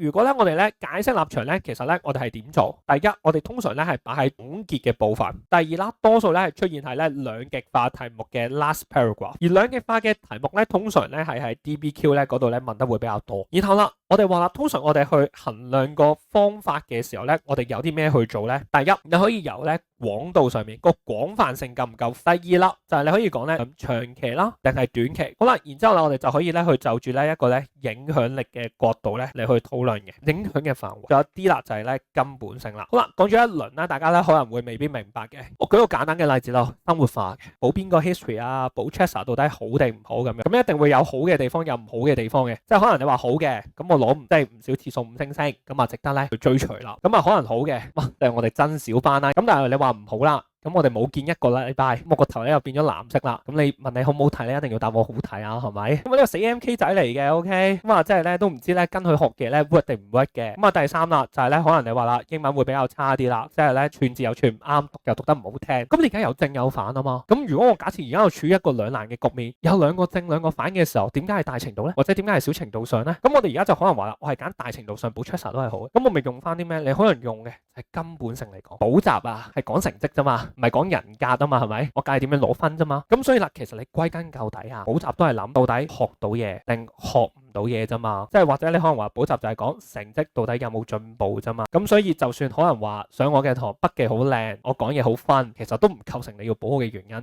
如果咧我哋咧解釋立場咧，其實咧我哋係點做？第一，我哋通常咧係擺喺總結嘅部分。第二啦，多數咧係出現係咧兩極化題目嘅 last paragraph。而兩極化嘅題目咧，通常咧係喺 DBQ 咧嗰度咧問得會比較多。然後啦，我哋話啦，通常我哋去衡量個方法嘅時候咧，我哋有啲咩去做咧？第一，你可以由咧廣度上面個廣泛性夠唔夠？第二啦，就係你可以講咧咁長期啦，定係短期。好啦，然之後啦，我哋就可以咧去就住咧一個咧影響力嘅角度咧嚟去討論嘅影響嘅範圍。仲有啲啦，就係咧根本性啦。好啦，講咗一輪啦，大家咧可能會未必明白嘅。我舉個簡單嘅例子咯，生活化嘅，補邊個 history 啊，補 Chester 到底好定唔好咁樣。咁一定會有好嘅地方，有唔好嘅地方嘅。即係可能你話好嘅，咁我攞即係唔少次數5星星，咁啊值得咧去追隨啦。咁啊可能好嘅，即係我哋真小班啦。咁但係你話唔好啦。咁我哋冇見一個禮拜，咁我個頭咧又變咗藍色啦。咁你問你好唔好睇咧，一定要答我好睇啊，係咪？咁啊呢個死 MK 仔嚟嘅，OK。咁啊即係咧都唔知咧跟佢學嘅咧 work 定唔 work 嘅。咁啊第三啦，就係咧可能你話啦，英文會比較差啲啦，即係咧串字又串唔啱，讀又讀得唔好聽。咁你而家有正有反啊嘛。咁如果我假設而家我處於一個兩難嘅局面，有兩個正兩個反嘅時候，點解係大程度咧？或者點解係小程度上咧？咁我哋而家就可能話啦，我係揀大程度上補 Chester 都係好嘅。咁我咪用翻啲咩？你可能用嘅係根本性嚟講，補習啊係講成績啫嘛，唔係講人格。啊嘛係咪？我計點樣攞分啫嘛？咁所以啦，其實你歸根究底啊，補習都係諗到底學到嘢定學唔到嘢啫嘛。即係或者你可能話補習就係講成績到底有冇進步啫嘛。咁所以就算可能話上我嘅堂筆記好靚，我講嘢好分，其實都唔構成你要補我嘅原因。